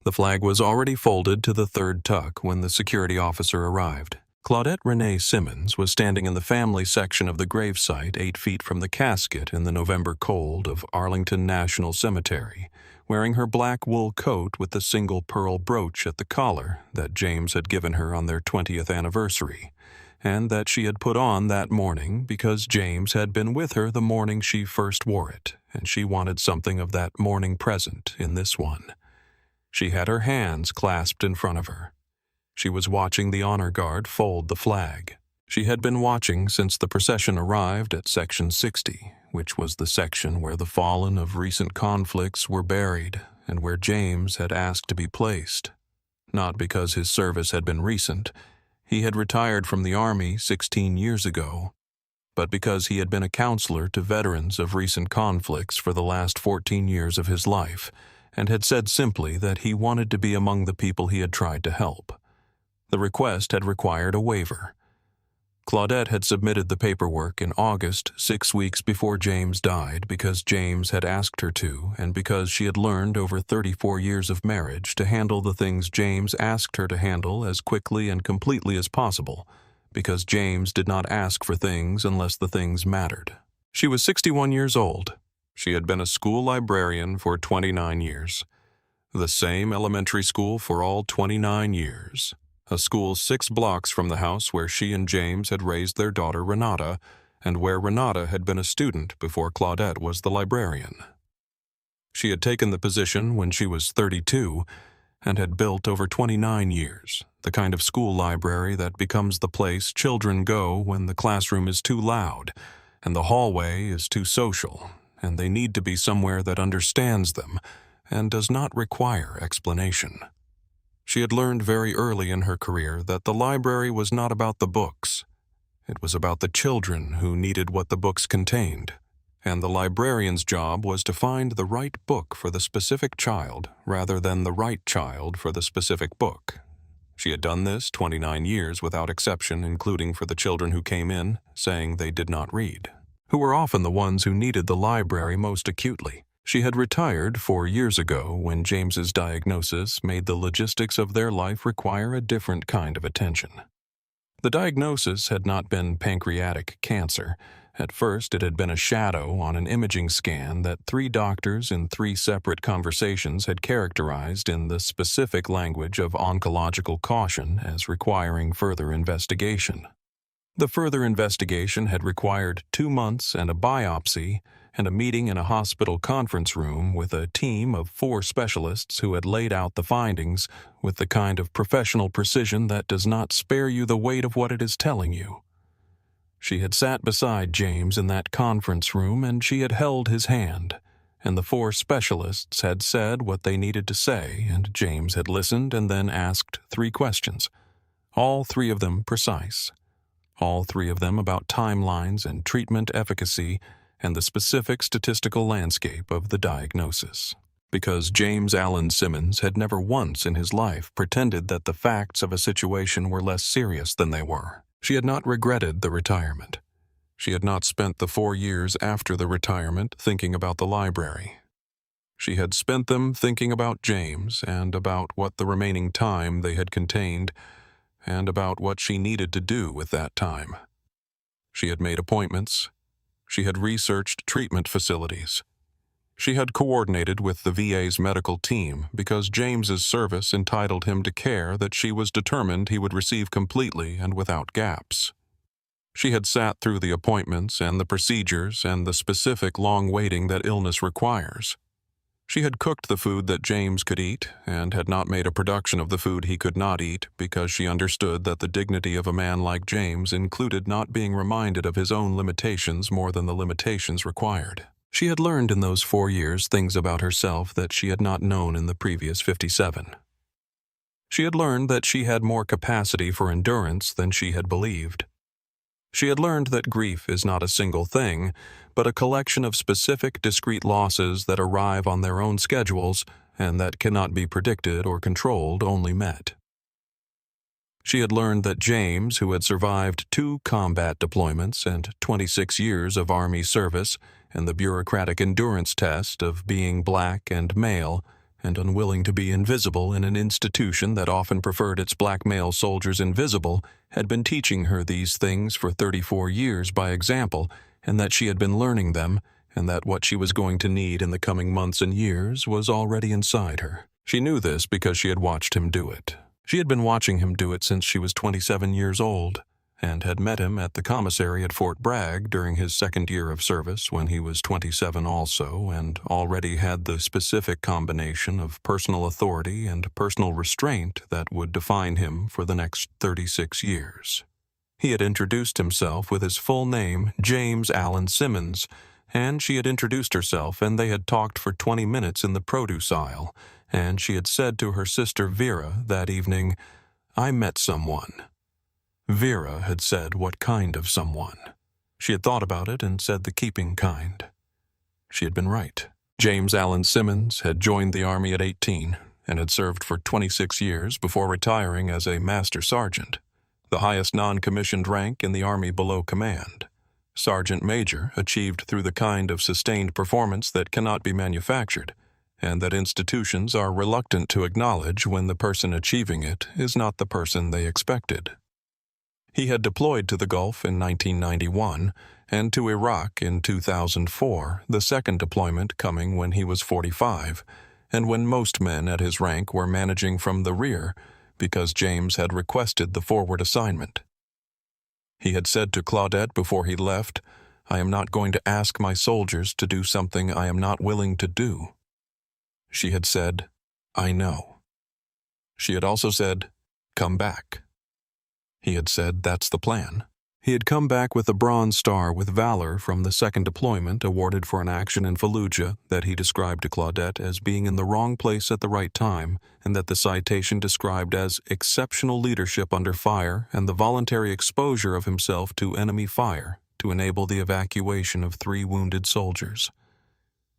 The flag was already folded to the third tuck when the security officer arrived. Claudette Renee Simmons was standing in the family section of the gravesite 8 feet from the casket in the November cold of Arlington National Cemetery, wearing her black wool coat with the single pearl brooch at the collar that James had given her on their 20th anniversary, and that she had put on that morning because James had been with her the morning she first wore it, and she wanted something of that morning present in this one. She had her hands clasped in front of her. She was watching the honor guard fold the flag. She had been watching since the procession arrived at Section 60, which was the section where the fallen of recent conflicts were buried and where James had asked to be placed. Not because his service had been recent. He had retired from the Army 16 years ago, but because he had been a counselor to veterans of recent conflicts for the last 14 years of his life, and had said simply that he wanted to be among the people he had tried to help. The request had required a waiver. Claudette had submitted the paperwork in August, 6 weeks before James died, because James had asked her to, and because she had learned over 34 years of marriage to handle the things James asked her to handle as quickly and completely as possible, because James did not ask for things unless the things mattered. She was 61 years old. She had been a school librarian for 29 years. The same elementary school for all 29 years. A school 6 blocks from the house where she and James had raised their daughter Renata, and where Renata had been a student before Claudette was the librarian. She had taken the position when she was 32, and had built over 29 years, the kind of school library that becomes the place children go when the classroom is too loud, and the hallway is too social, and they need to be somewhere that understands them, and does not require explanation. She had learned very early in her career that the library was not about the books. It was about the children who needed what the books contained, and the librarian's job was to find the right book for the specific child rather than the right child for the specific book. She had done this 29 years without exception, including for the children who came in saying they did not read, who were often the ones who needed the library most acutely. She had retired 4 years ago when James's diagnosis made the logistics of their life require a different kind of attention. The diagnosis had not been pancreatic cancer. At first, it had been a shadow on an imaging scan that 3 doctors in 3 separate conversations had characterized in the specific language of oncological caution as requiring further investigation. The further investigation had required 2 months and a biopsy, and a meeting in a hospital conference room with a team of 4 specialists who had laid out the findings with the kind of professional precision that does not spare you the weight of what it is telling you. She had sat beside James in that conference room, and she had held his hand, and the 4 specialists had said what they needed to say, and James had listened and then asked 3 questions, all 3 of them precise, all 3 of them about timelines and treatment efficacy and the specific statistical landscape of the diagnosis. Because James Allen Simmons had never once in his life pretended that the facts of a situation were less serious than they were. She had not regretted the retirement. She had not spent the 4 years after the retirement thinking about the library. She had spent them thinking about James and about what the remaining time they had contained and about what she needed to do with that time. She had made appointments. She had researched treatment facilities. She had coordinated with the VA's medical team because James's service entitled him to care that she was determined he would receive completely and without gaps. She had sat through the appointments and the procedures and the specific long waiting that illness requires. She had cooked the food that James could eat and had not made a production of the food he could not eat because she understood that the dignity of a man like James included not being reminded of his own limitations more than the limitations required. She had learned in those 4 years things about herself that she had not known in the previous 57. She had learned that she had more capacity for endurance than she had believed. She had learned that grief is not a single thing, but a collection of specific, discrete losses that arrive on their own schedules and that cannot be predicted or controlled, only met. She had learned that James, who had survived 2 combat deployments and 26 years of Army service and the bureaucratic endurance test of being black and male, and unwilling to be invisible in an institution that often preferred its black male soldiers invisible, had been teaching her these things for 34 years by example, and that she had been learning them, and that what she was going to need in the coming months and years was already inside her. She knew this because she had watched him do it. She had been watching him do it since she was 27 years old, and had met him at the commissary at Fort Bragg during his second year of service when he was 27 also, and already had the specific combination of personal authority and personal restraint that would define him for the next 36 years. He had introduced himself with his full name, James Allen Simmons, and she had introduced herself, and they had talked for 20 minutes in the produce aisle, and she had said to her sister Vera that evening, "I met someone." Vera had said what kind of someone. She had thought about it and said the keeping kind. She had been right. James Allen Simmons had joined the Army at 18 and had served for 26 years before retiring as a master sergeant, the highest non-commissioned rank in the Army below command. Sergeant Major achieved through the kind of sustained performance that cannot be manufactured, and that institutions are reluctant to acknowledge when the person achieving it is not the person they expected. He had deployed to the Gulf in 1991 and to Iraq in 2004, the second deployment coming when he was 45, and when most men at his rank were managing from the rear because James had requested the forward assignment. He had said to Claudette before he left, "I am not going to ask my soldiers to do something I am not willing to do." She had said, "I know." She had also said, "Come back." He had said, "That's the plan." He had come back with a Bronze Star with Valor from the second deployment awarded for an action in Fallujah that he described to Claudette as being in the wrong place at the right time, and that the citation described as exceptional leadership under fire and the voluntary exposure of himself to enemy fire to enable the evacuation of 3 wounded soldiers.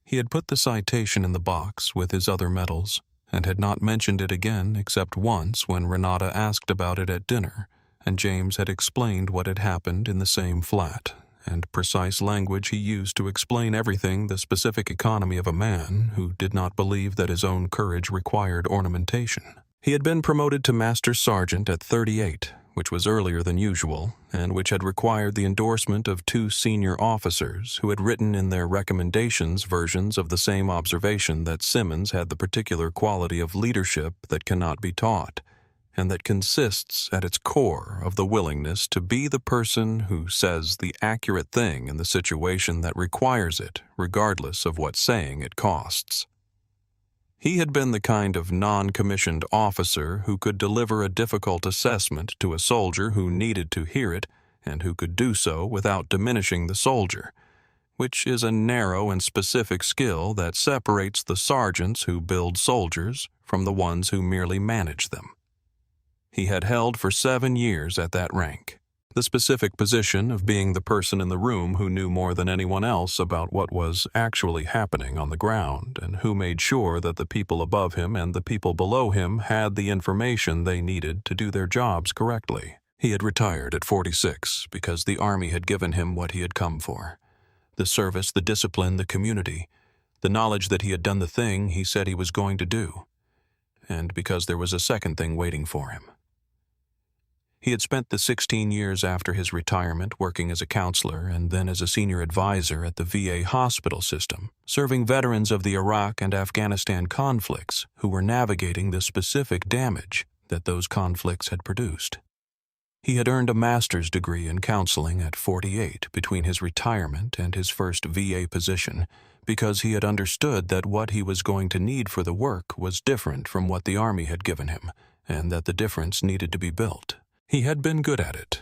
He had put the citation in the box with his other medals and had not mentioned it again except once when Renata asked about it at dinner, and James had explained what had happened in the same flat, and precise language he used to explain everything the specific economy of a man who did not believe that his own courage required ornamentation. He had been promoted to Master Sergeant at 38, which was earlier than usual, and which had required the endorsement of 2 senior officers who had written in their recommendations versions of the same observation that Simmons had the particular quality of leadership that cannot be taught, and that consists at its core of the willingness to be the person who says the accurate thing in the situation that requires it, regardless of what saying it costs. He had been the kind of non-commissioned officer who could deliver a difficult assessment to a soldier who needed to hear it, and who could do so without diminishing the soldier, which is a narrow and specific skill that separates the sergeants who build soldiers from the ones who merely manage them. He had held for 7 years at that rank, the specific position of being the person in the room who knew more than anyone else about what was actually happening on the ground, and who made sure that the people above him and the people below him had the information they needed to do their jobs correctly. He had retired at 46 because the Army had given him what he had come for: the service, the discipline, the community, the knowledge that he had done the thing he said he was going to do, and because there was a second thing waiting for him. He had spent the 16 years after his retirement working as a counselor and then as a senior advisor at the VA hospital system, serving veterans of the Iraq and Afghanistan conflicts who were navigating the specific damage that those conflicts had produced. He had earned a master's degree in counseling at 48 between his retirement and his first VA position because he had understood that what he was going to need for the work was different from what the Army had given him, and that the difference needed to be built. He had been good at it.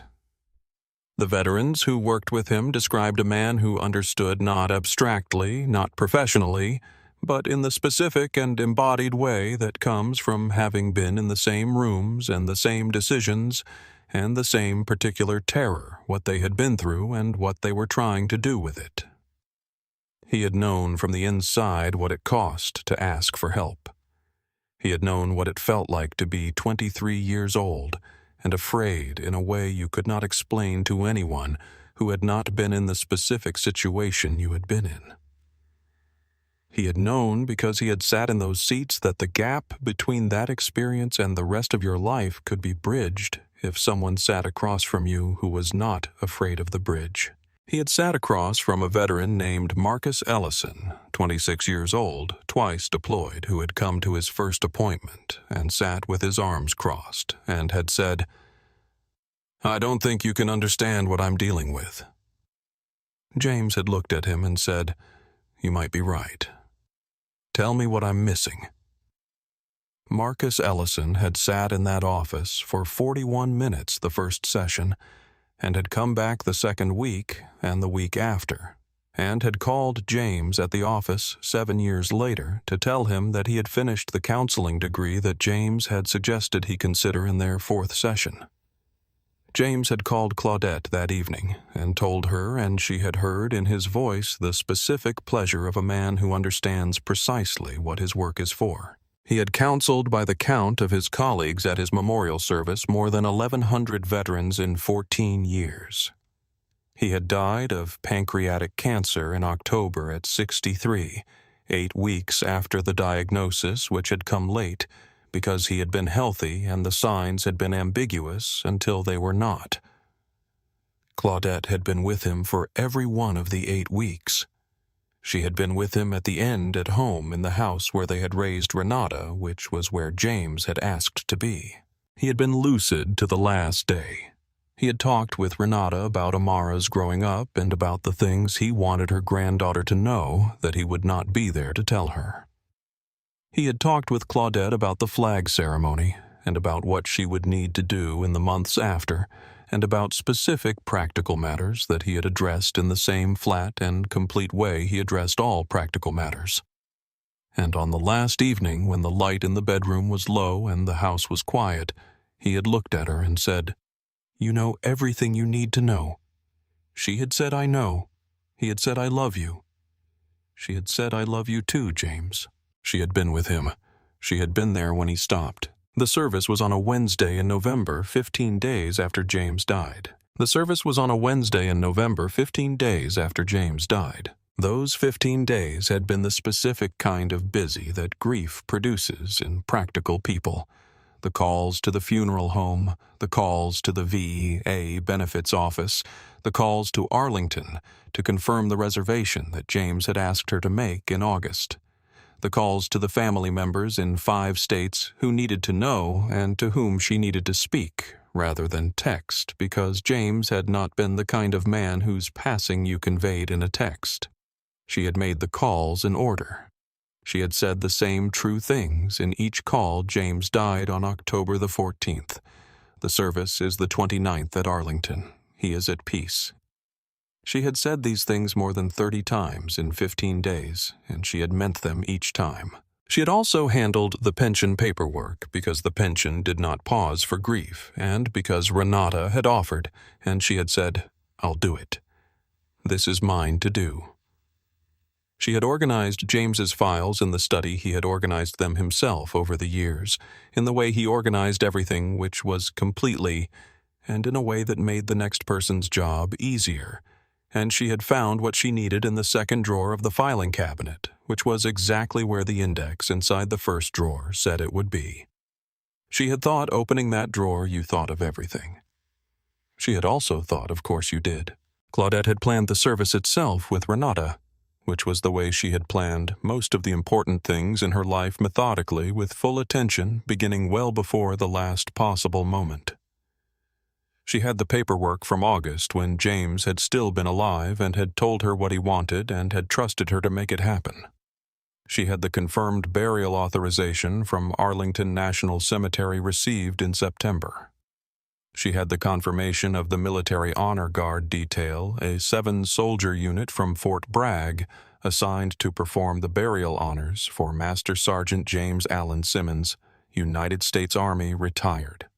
The veterans who worked with him described a man who understood not abstractly, not professionally, but in the specific and embodied way that comes from having been in the same rooms and the same decisions and the same particular terror, what they had been through and what they were trying to do with it. He had known from the inside what it cost to ask for help. He had known what it felt like to be 23 years old and afraid in a way you could not explain to anyone who had not been in the specific situation you had been in. He had known because he had sat in those seats that the gap between that experience and the rest of your life could be bridged if someone sat across from you who was not afraid of the bridge. He had sat across from a veteran named Marcus Ellison, 26 years old, twice deployed, who had come to his first appointment and sat with his arms crossed and had said, "I don't think you can understand what I'm dealing with." James had looked at him and said, "You might be right. Tell me what I'm missing." Marcus Ellison had sat in that office for 41 minutes the first session, and had come back the second week and the week after, and had called James at the office 7 years later to tell him that he had finished the counseling degree that James had suggested he consider in their fourth session. James had called Claudette that evening and told her, and she had heard in his voice the specific pleasure of a man who understands precisely what his work is for. He had counseled by the count of his colleagues at his memorial service more than 1,100 veterans in 14 years. He had died of pancreatic cancer in October at 63, 8 weeks after the diagnosis, which had come late because he had been healthy and the signs had been ambiguous until they were not. Claudette had been with him for every one of the 8 weeks. She had been with him at the end at home in the house where they had raised Renata, which was where James had asked to be. He had been lucid to the last day. He had talked with Renata about Amara's growing up and about the things he wanted her granddaughter to know that he would not be there to tell her. He had talked with Claudette about the flag ceremony and about what she would need to do in the months after, and about specific practical matters that he had addressed in the same flat and complete way he addressed all practical matters. And on the last evening, when the light in the bedroom was low and the house was quiet, he had looked at her and said, "You know everything you need to know." She had said, "I know." He had said, "I love you." She had said, "I love you too, James." She had been with him. She had been there when he stopped. The service was on a Wednesday in November, 15 days after James died. Those 15 days had been the specific kind of busy that grief produces in practical people. The calls to the funeral home, the calls to the VA benefits office, the calls to Arlington to confirm the reservation that James had asked her to make in August. The calls to the family members in 5 states who needed to know and to whom she needed to speak rather than text, because James had not been the kind of man whose passing you conveyed in a text. She had made the calls in order. She had said the same true things in each call. James died on October the 14th. The service is the 29th at Arlington. He is at peace. She had said these things more than 30 times in 15 days, and she had meant them each time. She had also handled the pension paperwork because the pension did not pause for grief, and because Renata had offered, and she had said, "I'll do it. This is mine to do." She had organized James's files in the study he had organized them himself over the years, in the way he organized everything, which was completely, and in a way that made the next person's job easier. And she had found what she needed in the second drawer of the filing cabinet, which was exactly where the index inside the first drawer said it would be. She had thought opening that drawer you thought of everything. She had also thought, of course you did. Claudette had planned the service itself with Renata, which was the way she had planned most of the important things in her life methodically, with full attention, beginning well before the last possible moment. She had the paperwork from August when James had still been alive and had told her what he wanted and had trusted her to make it happen. She had the confirmed burial authorization from Arlington National Cemetery received in September. She had the confirmation of the Military Honor Guard detail, a 7-soldier unit from Fort Bragg, assigned to perform the burial honors for Master Sergeant James Allen Simmons, United States Army, retired.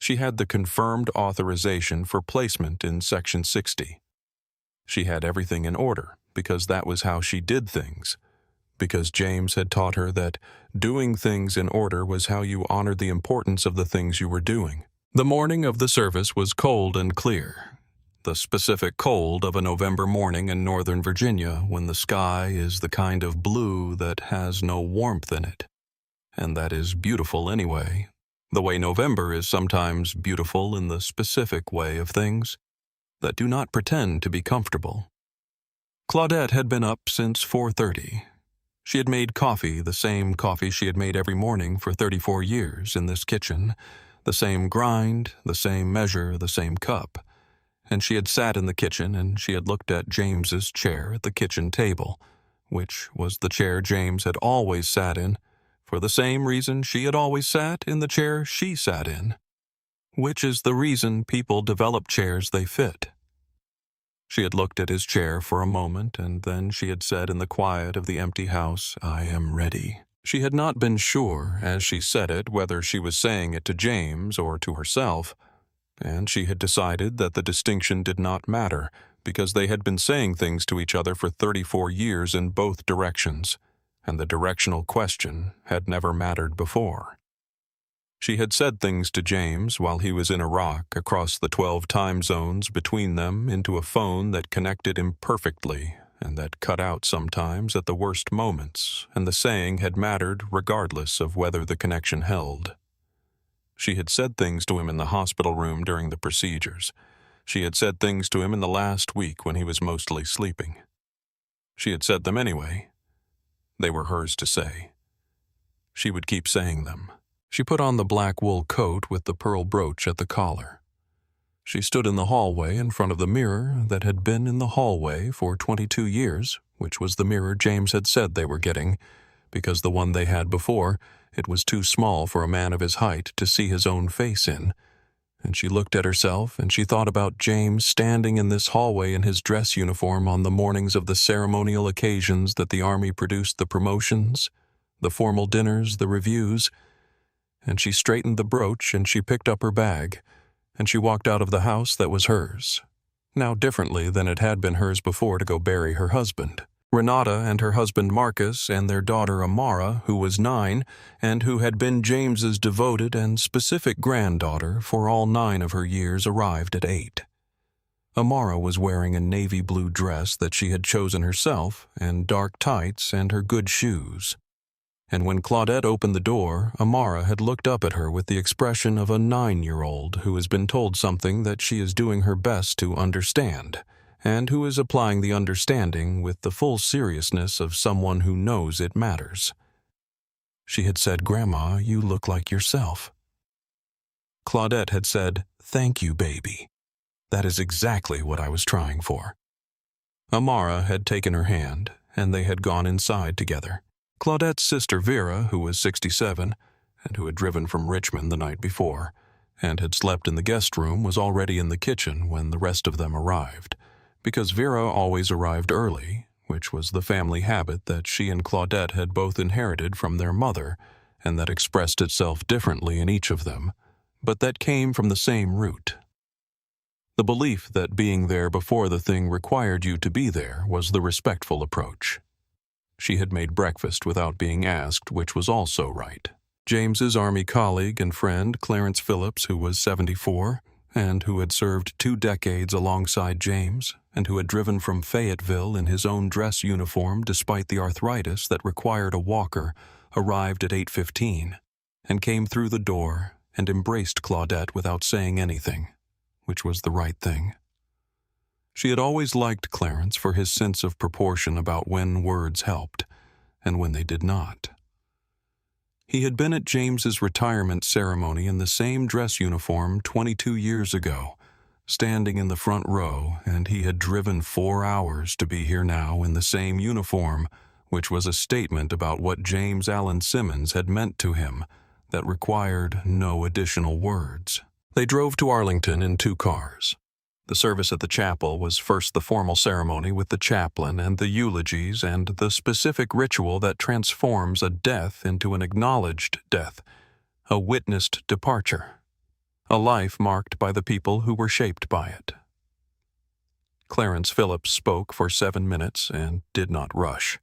She had the confirmed authorization for placement in Section 60. She had everything in order, because that was how she did things, because James had taught her that doing things in order was how you honored the importance of the things you were doing. The morning of the service was cold and clear. The specific cold of a November morning in Northern Virginia when the sky is the kind of blue that has no warmth in it. And that is beautiful anyway, the way November is sometimes beautiful in the specific way of things that do not pretend to be comfortable. Claudette had been up since 4:30. She had made coffee, the same coffee she had made every morning for 34 years in this kitchen, the same grind, the same measure, the same cup. And she had sat in the kitchen and she had looked at James's chair at the kitchen table, which was the chair James had always sat in, for the same reason she had always sat in the chair she sat in, which is the reason people develop chairs they fit. She had looked at his chair for a moment, and then she had said in the quiet of the empty house, "I am ready." She had not been sure, as she said it, whether she was saying it to James or to herself, and she had decided that the distinction did not matter, because they had been saying things to each other for 34 years in both directions, and the directional question had never mattered before. She had said things to James while he was in Iraq across the 12 time zones between them into a phone that connected imperfectly and that cut out sometimes at the worst moments, and the saying had mattered regardless of whether the connection held. She had said things to him in the hospital room during the procedures. She had said things to him in the last week when he was mostly sleeping. She had said them anyway. They were hers to say. She would keep saying them. She put on the black wool coat with the pearl brooch at the collar. She stood in the hallway in front of the mirror that had been in the hallway for 22 years, which was the mirror James had said they were getting, because the one they had before, it was too small for a man of his height to see his own face in. And she looked at herself, and she thought about James standing in this hallway in his dress uniform on the mornings of the ceremonial occasions that the Army produced the promotions, the formal dinners, the reviews. And she straightened the brooch, and she picked up her bag, and she walked out of the house that was hers, now differently than it had been hers before, to go bury her husband. Renata and her husband Marcus and their daughter Amara, who was 9, and who had been James's devoted and specific granddaughter for all 9 of her years, arrived at 8. Amara was wearing a navy blue dress that she had chosen herself, and dark tights and her good shoes. And when Claudette opened the door, Amara had looked up at her with the expression of a 9-year-old who has been told something that she is doing her best to understand, and who is applying the understanding with the full seriousness of someone who knows it matters. She had said, "Grandma, you look like yourself." Claudette had said, "Thank you, baby. That is exactly what I was trying for." Amara had taken her hand, and they had gone inside together. Claudette's sister Vera, who was 67, and who had driven from Richmond the night before, and had slept in the guest room, was already in the kitchen when the rest of them arrived, because Vera always arrived early, which was the family habit that she and Claudette had both inherited from their mother, and that expressed itself differently in each of them, but that came from the same root. The belief that being there before the thing required you to be there was the respectful approach. She had made breakfast without being asked, which was also right. James's Army colleague and friend, Clarence Phillips, who was 74, and who had served 2 decades alongside James, and who had driven from Fayetteville in his own dress uniform despite the arthritis that required a walker, arrived at 8:15, and came through the door and embraced Claudette without saying anything, which was the right thing. She had always liked Clarence for his sense of proportion about when words helped, and when they did not. He had been at James's retirement ceremony in the same dress uniform 22 years ago, standing in the front row, and he had driven 4 hours to be here now in the same uniform, which was a statement about what James Allen Simmons had meant to him that required no additional words. They drove to Arlington in 2 cars. The service at the chapel was first the formal ceremony with the chaplain and the eulogies and the specific ritual that transforms a death into an acknowledged death, a witnessed departure, a life marked by the people who were shaped by it. Clarence Phillips spoke for 7 minutes and did not rush.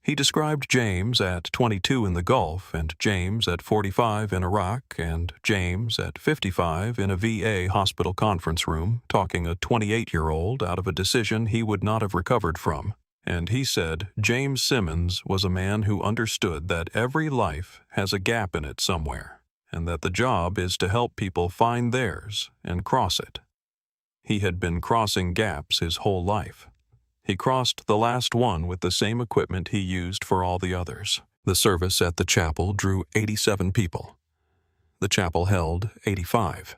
He described James at 22 in the Gulf, and James at 45 in Iraq, and James at 55 in a VA hospital conference room, talking a 28-year-old out of a decision he would not have recovered from. And he said James Simmons was a man who understood that every life has a gap in it somewhere, and that the job is to help people find theirs and cross it. He had been crossing gaps his whole life. He crossed the last one with the same equipment he used for all the others. The service at the chapel drew 87 people. The chapel held 85.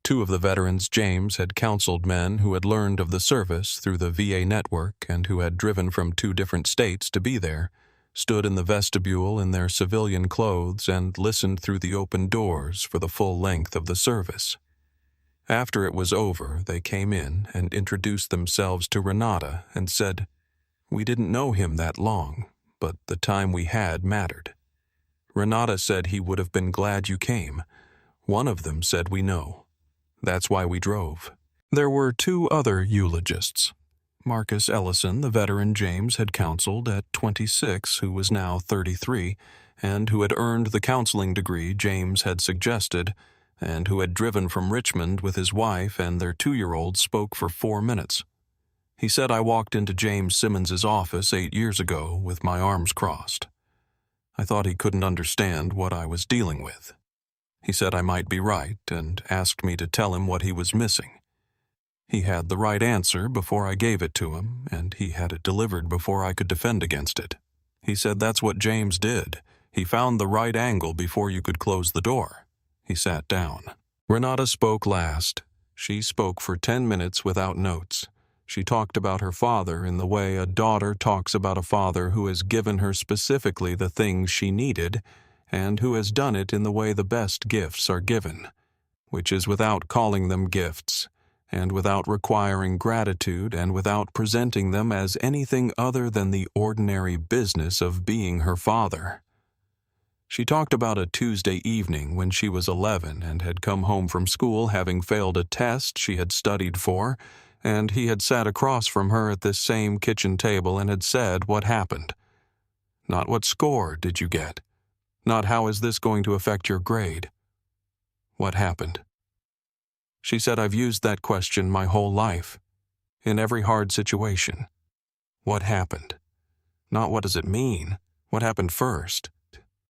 Two of the veterans James had counseled men who had learned of the service through the VA network and who had driven from 2 different states to be there, stood in the vestibule in their civilian clothes and listened through the open doors for the full length of the service. After it was over, they came in and introduced themselves to Renata and said, "We didn't know him that long, but the time we had mattered." Renata said he would have been glad you came. One of them said, "We know. That's why we drove." There were 2 other eulogists. Marcus Ellison, the veteran James had counseled at 26, who was now 33, and who had earned the counseling degree James had suggested, and who had driven from Richmond with his wife and their 2-year-old, spoke for 4 minutes. He said, "I walked into James Simmons's office 8 years ago with my arms crossed. I thought he couldn't understand what I was dealing with. He said I might be right and asked me to tell him what he was missing. He had the right answer before I gave it to him, and he had it delivered before I could defend against it. He said that's what James did. He found the right angle before you could close the door." He sat down. Renata spoke last. She spoke for 10 minutes without notes. She talked about her father in the way a daughter talks about a father who has given her specifically the things she needed and who has done it in the way the best gifts are given, which is without calling them gifts, and without requiring gratitude, and without presenting them as anything other than the ordinary business of being her father. She talked about a Tuesday evening when she was 11 and had come home from school having failed a test she had studied for, and he had sat across from her at this same kitchen table and had said what happened. Not what score did you get? Not how is this going to affect your grade? What happened? She said, "I've used that question my whole life, in every hard situation. What happened? Not what does it mean? What happened first?"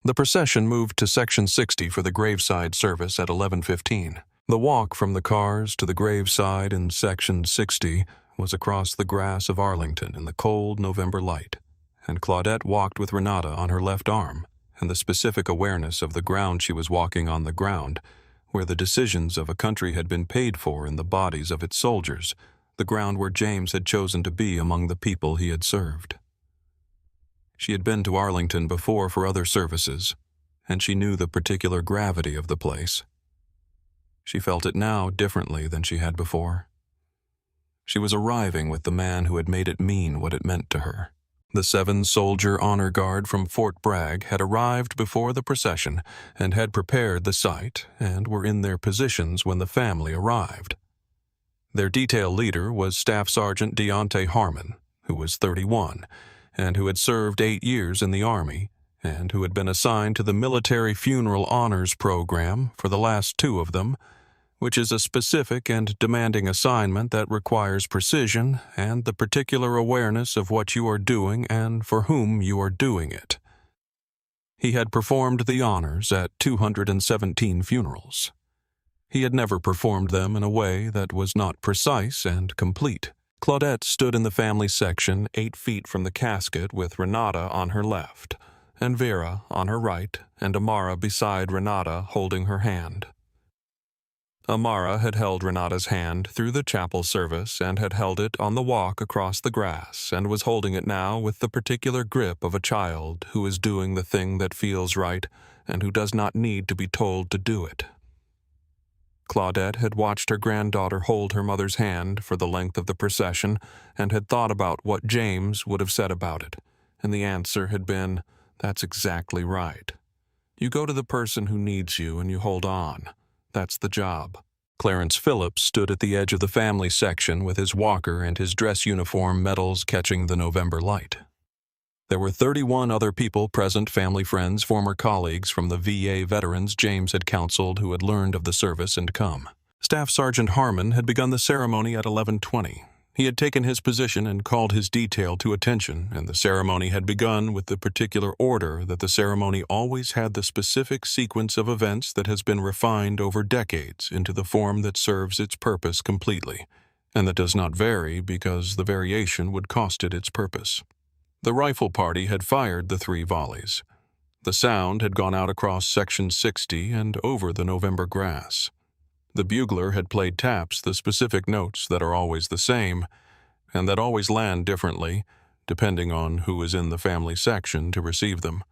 The procession moved to Section 60 for the graveside service at 11:15. The walk from the cars to the graveside in Section 60 was across the grass of Arlington in the cold November light, and Claudette walked with Renata on her left arm, and the specific awareness of the ground she was walking on, the ground where the decisions of a country had been paid for in the bodies of its soldiers, the ground where James had chosen to be among the people he had served. She had been to Arlington before for other services, and she knew the particular gravity of the place. She felt it now differently than she had before. She was arriving with the man who had made it mean what it meant to her. The 7-soldier honor guard from Fort Bragg had arrived before the procession and had prepared the site and were in their positions when the family arrived. Their detail leader was Staff Sergeant Deontay Harmon, who was 31, and who had served 8 years in the Army, and who had been assigned to the Military Funeral Honors Program for the last 2 of them, which is a specific and demanding assignment that requires precision and the particular awareness of what you are doing and for whom you are doing it. He had performed the honors at 217 funerals. He had never performed them in a way that was not precise and complete. Claudette stood in the family section 8 feet from the casket with Renata on her left, and Vera on her right, and Amara beside Renata holding her hand. Amara had held Renata's hand through the chapel service and had held it on the walk across the grass and was holding it now with the particular grip of a child who is doing the thing that feels right and who does not need to be told to do it. Claudette had watched her granddaughter hold her mother's hand for the length of the procession and had thought about what James would have said about it, and the answer had been, "That's exactly right. You go to the person who needs you and you hold on. That's the job." Clarence Phillips stood at the edge of the family section with his walker and his dress uniform medals catching the November light. There were 31 other people present, family, friends, former colleagues from the VA veterans James had counseled who had learned of the service and come. Staff Sergeant Harmon had begun the ceremony at 11:20. He had taken his position and called his detail to attention, and the ceremony had begun with the particular order that the ceremony always had, the specific sequence of events that has been refined over decades into the form that serves its purpose completely, and that does not vary because the variation would cost it its purpose. The rifle party had fired the 3 volleys. The sound had gone out across Section 60 and over the November grass. The bugler had played taps, the specific notes that are always the same, and that always land differently, depending on who is in the family section to receive them.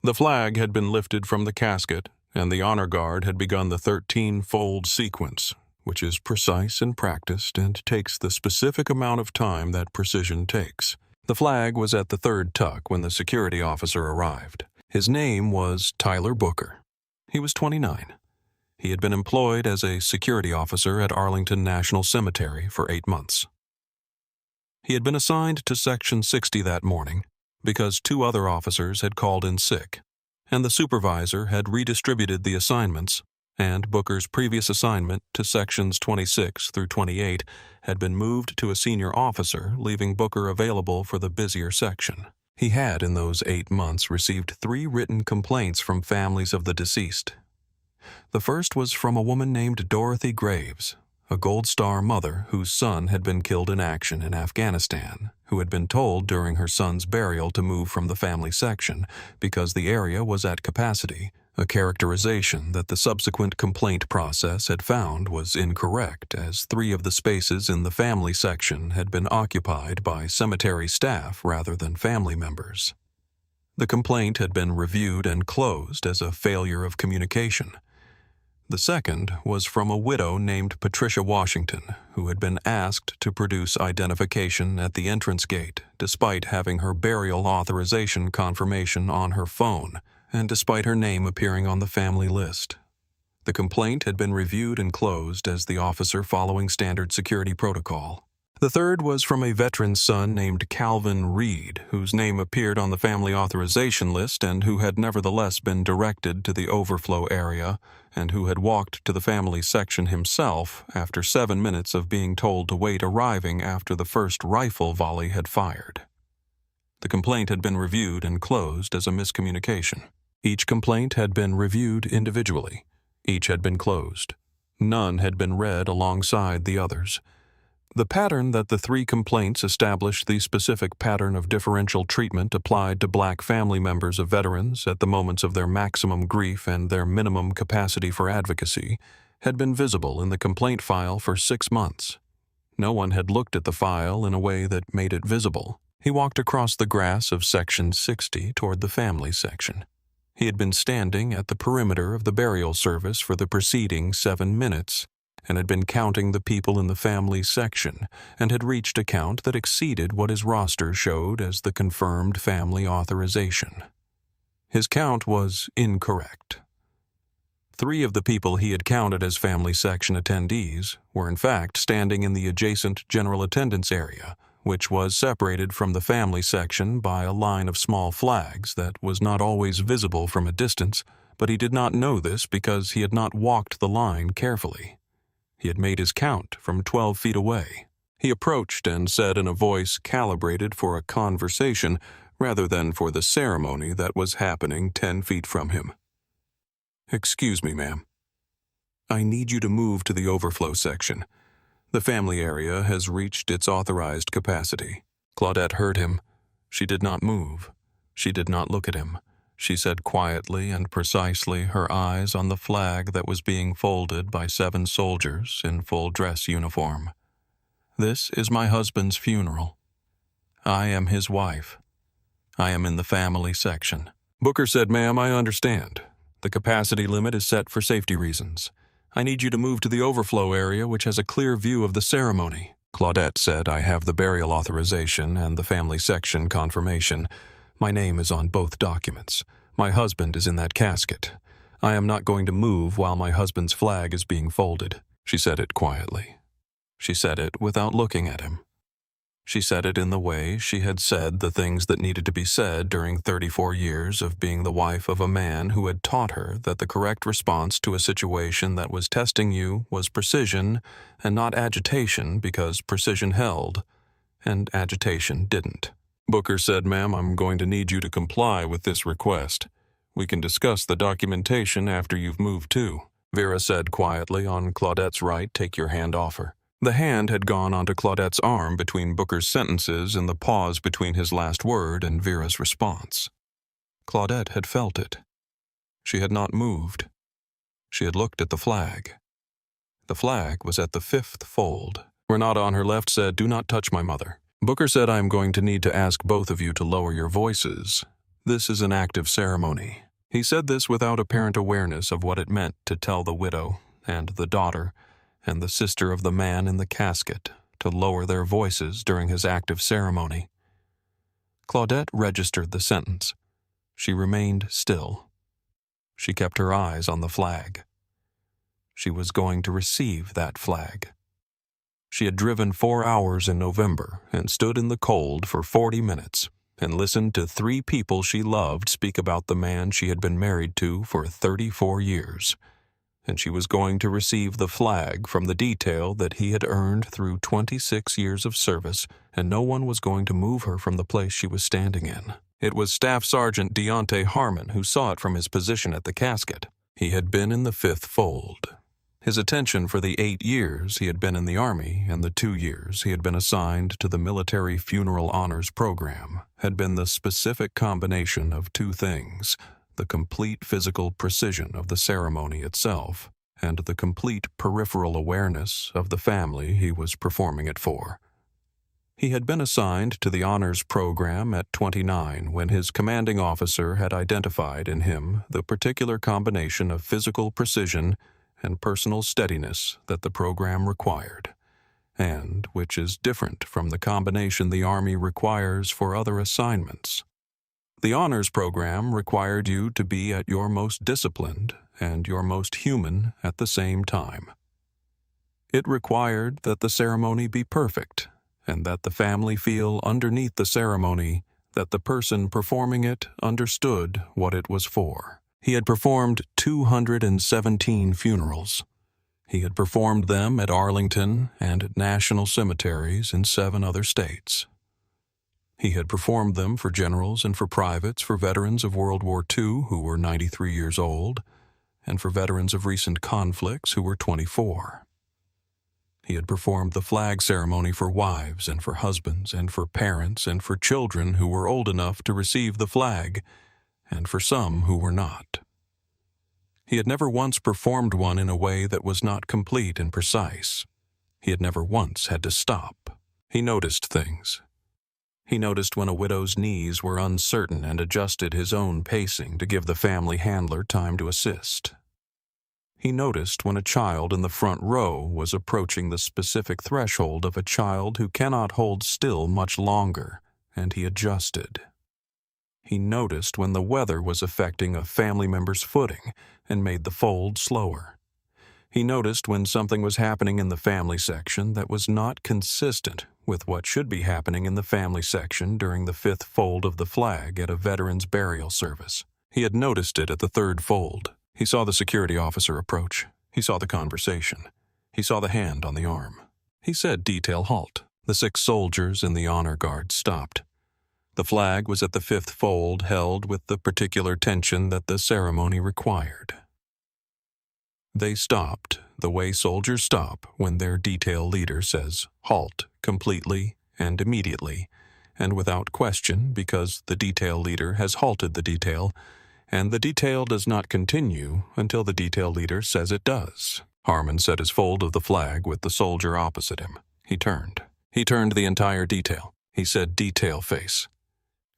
The flag had been lifted from the casket, and the honor guard had begun the 13-fold sequence, which is precise and practiced and takes the specific amount of time that precision takes. The flag was at the 3rd tuck when the security officer arrived. His name was Tyler Booker. He was 29. He had been employed as a security officer at Arlington National Cemetery for 8 months. He had been assigned to Section 60 that morning because 2 other officers had called in sick, and the supervisor had redistributed the assignments, and Booker's previous assignment to Sections 26 through 28 had been moved to a senior officer, leaving Booker available for the busier section. He had, in those 8 months, received 3 written complaints from families of the deceased. The first was from a woman named Dorothy Graves, a Gold Star mother whose son had been killed in action in Afghanistan, who had been told during her son's burial to move from the family section because the area was at capacity, a characterization that the subsequent complaint process had found was incorrect, as 3 of the spaces in the family section had been occupied by cemetery staff rather than family members. The complaint had been reviewed and closed as a failure of communication. The second was from a widow named Patricia Washington, who had been asked to produce identification at the entrance gate, despite having her burial authorization confirmation on her phone, and despite her name appearing on the family list. The complaint had been reviewed and closed as the officer following standard security protocol. The third was from a veteran's son named Calvin Reed, whose name appeared on the family authorization list and who had nevertheless been directed to the overflow area and who had walked to the family section himself after 7 minutes of being told to wait, arriving after the first rifle volley had fired. The complaint had been reviewed and closed as a miscommunication. Each complaint had been reviewed individually. Each had been closed. None had been read alongside the others. The pattern that the 3 complaints established the specific pattern of differential treatment applied to Black family members of veterans at the moments of their maximum grief and their minimum capacity for advocacy had been visible in the complaint file for 6 months. No one had looked at the file in a way that made it visible. He walked across the grass of Section 60 toward the family section. He had been standing at the perimeter of the burial service for the preceding 7 minutes, and had been counting the people in the family section, and had reached a count that exceeded what his roster showed as the confirmed family authorization. His count was incorrect. 3 of the people he had counted as family section attendees were in fact standing in the adjacent general attendance area, which was separated from the family section by a line of small flags that was not always visible from a distance, but he did not know this because he had not walked the line carefully. He had made his count from 12 feet away. He approached and said in a voice calibrated for a conversation rather than for the ceremony that was happening 10 feet from him. "Excuse me, ma'am. I need you to move to the overflow section. The family area has reached its authorized capacity." Claudette heard him. She did not move. She did not look at him. She said quietly and precisely, her eyes on the flag that was being folded by 7 soldiers in full dress uniform. "This is my husband's funeral. I am his wife. I am in the family section." Booker said, "Ma'am, I understand. The capacity limit is set for safety reasons. I need you to move to the overflow area, which has a clear view of the ceremony." Claudette said, "I have the burial authorization and the family section confirmation. My name is on both documents. My husband is in that casket. I am not going to move while my husband's flag is being folded." She said it quietly. She said it without looking at him. She said it in the way she had said the things that needed to be said during 34 years of being the wife of a man who had taught her that the correct response to a situation that was testing you was precision and not agitation, because precision held and agitation didn't. Booker said, "Ma'am, I'm going to need you to comply with this request. We can discuss the documentation after you've moved too." Vera said quietly, on Claudette's right. "Take your hand off her." The hand had gone onto Claudette's arm between Booker's sentences in the pause between his last word and Vera's response. Claudette had felt it. She had not moved. She had looked at the flag. The flag was at the 5th fold. Renata on her left said, "Do not touch my mother." Booker said, "I am going to need to ask both of you to lower your voices. This is an active ceremony." He said this without apparent awareness of what it meant to tell the widow and the daughter and the sister of the man in the casket to lower their voices during his active ceremony. Claudette registered the sentence. She remained still. She kept her eyes on the flag. She was going to receive that flag. She had driven 4 hours in November and stood in the cold for 40 minutes and listened to 3 people she loved speak about the man she had been married to for 34 years. And she was going to receive the flag from the detail that he had earned through 26 years of service, and no one was going to move her from the place she was standing in. It was Staff Sergeant Deontay Harmon who saw it from his position at the casket. He had been in the 5th fold. His attention for the 8 years he had been in the Army and the 2 years he had been assigned to the Military Funeral Honors Program had been the specific combination of 2 things: the complete physical precision of the ceremony itself, and the complete peripheral awareness of the family he was performing it for. He had been assigned to the honors program at 29 when his commanding officer had identified in him the particular combination of physical precision and personal steadiness that the program required, and which is different from the combination the Army requires for other assignments. The honors program required you to be at your most disciplined and your most human at the same time. It required that the ceremony be perfect, and that the family feel underneath the ceremony that the person performing it understood what it was for. He had performed 217 funerals. He had performed them at Arlington and at national cemeteries in 7 other states. He had performed them for generals and for privates, for veterans of World War II who were 93 years old, and for veterans of recent conflicts who were 24. He had performed the flag ceremony for wives and for husbands and for parents and for children who were old enough to receive the flag, and for some who were not. He had never once performed one in a way that was not complete and precise. He had never once had to stop. He noticed things. He noticed when a widow's knees were uncertain and adjusted his own pacing to give the family handler time to assist. He noticed when a child in the front row was approaching the specific threshold of a child who cannot hold still much longer, and he adjusted. He noticed when the weather was affecting a family member's footing and made the fold slower. He noticed when something was happening in the family section that was not consistent with what should be happening in the family section during the 5th fold of the flag at a veteran's burial service. He had noticed it at the 3rd fold. He saw the security officer approach. He saw the conversation. He saw the hand on the arm. He said, "Detail halt." The 6 soldiers in the honor guard stopped. The flag was at the 5th fold, held with the particular tension that the ceremony required. They stopped the way soldiers stop when their detail leader says, "Halt," completely and immediately, and without question, because the detail leader has halted the detail, and the detail does not continue until the detail leader says it does. Harmon set his fold of the flag with the soldier opposite him. He turned. He turned the entire detail. He said, "Detail face."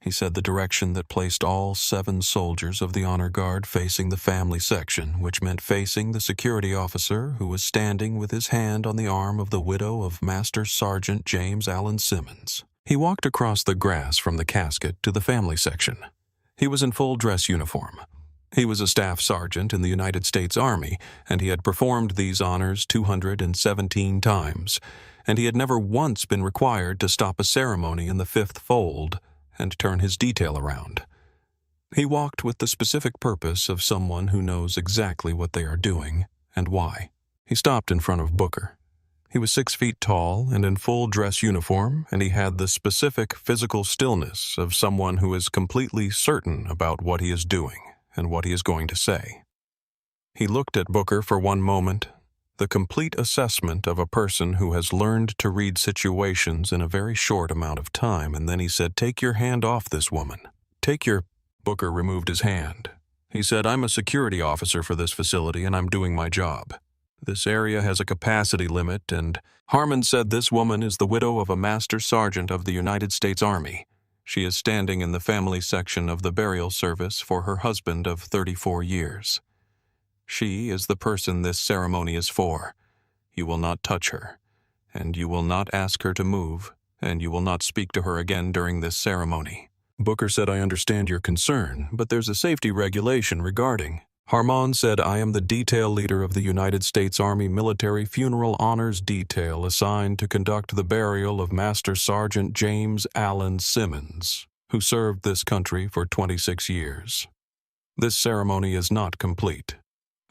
He said the direction that placed all 7 soldiers of the honor guard facing the family section, which meant facing the security officer who was standing with his hand on the arm of the widow of Master Sergeant James Allen Simmons. He walked across the grass from the casket to the family section. He was in full dress uniform. He was a staff sergeant in the United States Army, and he had performed these honors 217 times, and he had never once been required to stop a ceremony in the fifth fold and turn his detail around. He walked with the specific purpose of someone who knows exactly what they are doing and why. He stopped in front of Booker. He was 6 feet tall and in full dress uniform, and he had the specific physical stillness of someone who is completely certain about what he is doing and what he is going to say. He looked at Booker for one moment, the complete assessment of a person who has learned to read situations in a very short amount of time, and then he said, "Take your hand off this woman. Take your—" Booker removed his hand. He said, "I'm a security officer for this facility, and I'm doing my job. This area has a capacity limit, and Harmon said this woman is the widow of a master sergeant of the United States Army. She is standing in the family section of the burial service for her husband of 34 years. She is the person this ceremony is for. You will not touch her, and you will not ask her to move, and you will not speak to her again during this ceremony." Booker said, "I understand your concern, but there's a safety regulation regarding—" Harmon said, "I am the detail leader of the United States Army Military Funeral Honors Detail assigned to conduct the burial of Master Sergeant James Allen Simmons, who served this country for 26 years. This ceremony is not complete.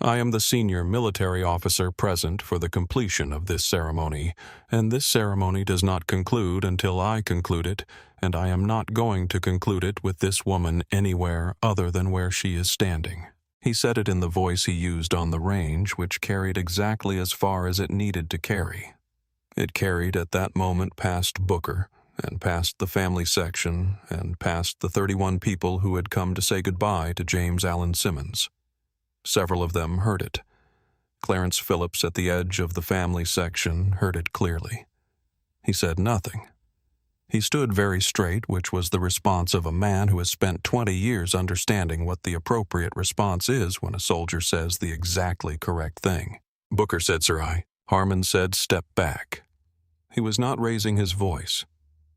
I am the senior military officer present for the completion of this ceremony, and this ceremony does not conclude until I conclude it, and I am not going to conclude it with this woman anywhere other than where she is standing." He said it in the voice he used on the range, which carried exactly as far as it needed to carry. It carried at that moment past Booker, and past the family section, and past the 31 people who had come to say goodbye to James Allen Simmons. Several of them heard it. Clarence Phillips at the edge of the family section heard it clearly. He said nothing. He stood very straight, which was the response of a man who has spent 20 years understanding what the appropriate response is when a soldier says the exactly correct thing. "Booker said, Sir, Harmon said, "Step back." He was not raising his voice.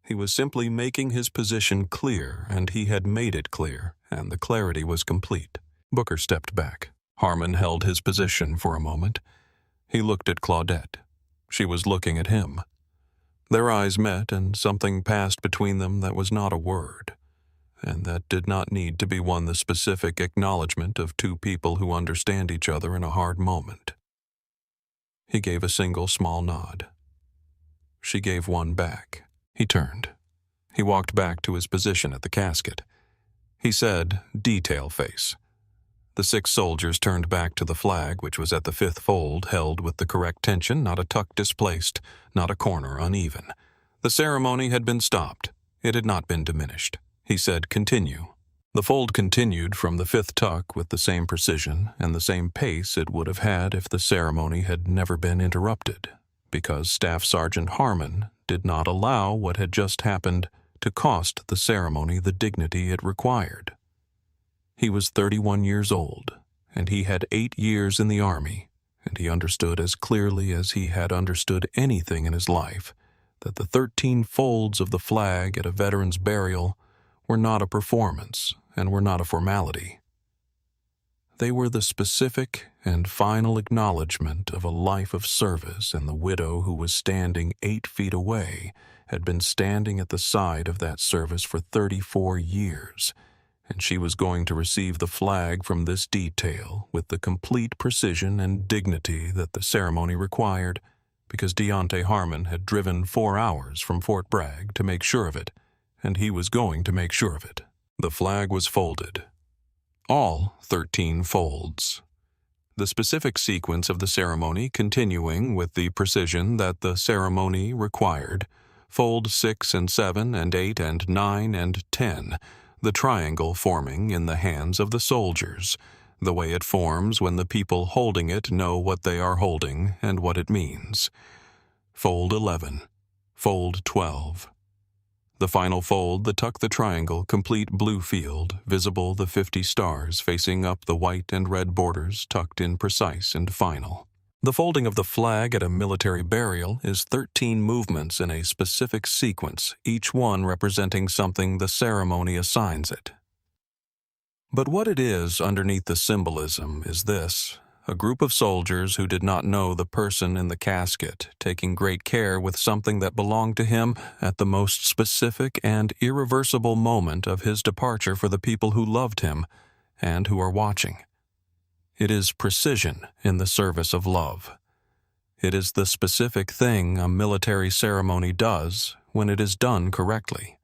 He was simply making his position clear, and he had made it clear, and the clarity was complete. Booker stepped back. Harmon held his position for a moment. He looked at Claudette. She was looking at him. Their eyes met, and something passed between them that was not a word, and that did not need to be the specific acknowledgement of two people who understand each other in a hard moment. He gave a single small nod. She gave one back. He turned. He walked back to his position at the casket. He said, "Detail face." The 6 soldiers turned back to the flag, which was at the 5th fold, held with the correct tension, not a tuck displaced, not a corner uneven. The ceremony had been stopped. It had not been diminished. He said, "Continue." The fold continued from the 5th tuck with the same precision and the same pace it would have had if the ceremony had never been interrupted, because Staff Sergeant Harmon did not allow what had just happened to cost the ceremony the dignity it required. He was 31 years old, and he had 8 years in the Army, and he understood as clearly as he had understood anything in his life that the 13 folds of the flag at a veteran's burial were not a performance and were not a formality. They were the specific and final acknowledgement of a life of service, and the widow who was standing 8 feet away had been standing at the side of that service for 34 years, and she was going to receive the flag from this detail with the complete precision and dignity that the ceremony required, because Deontay Harmon had driven 4 hours from Fort Bragg to make sure of it, and he was going to make sure of it. The flag was folded. All 13 folds. The specific sequence of the ceremony continuing with the precision that the ceremony required. Fold 6 and 7 and 8 and 9 and 10, the triangle forming in the hands of the soldiers, the way it forms when the people holding it know what they are holding and what it means. Fold 11, fold 12. The final fold, the tuck the triangle, complete blue field, visible the 50 stars facing up the white and red borders, tucked in precise and final. The folding of the flag at a military burial is 13 movements in a specific sequence, each one representing something the ceremony assigns it. But what it is underneath the symbolism is this: A group of soldiers who did not know the person in the casket, taking great care with something that belonged to him at the most specific and irreversible moment of his departure for the people who loved him and who are watching. It is precision in the service of love. It is the specific thing a military ceremony does when it is done correctly.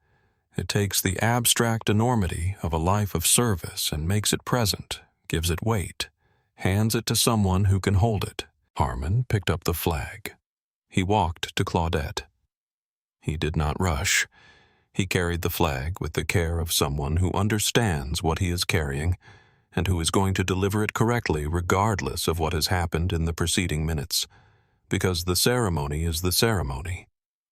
It takes the abstract enormity of a life of service and makes it present, gives it weight, hands it to someone who can hold it. Harmon picked up the flag. He walked to Claudette. He did not rush. He carried the flag with the care of someone who understands what he is carrying and who is going to deliver it correctly regardless of what has happened in the preceding minutes, because the ceremony is the ceremony,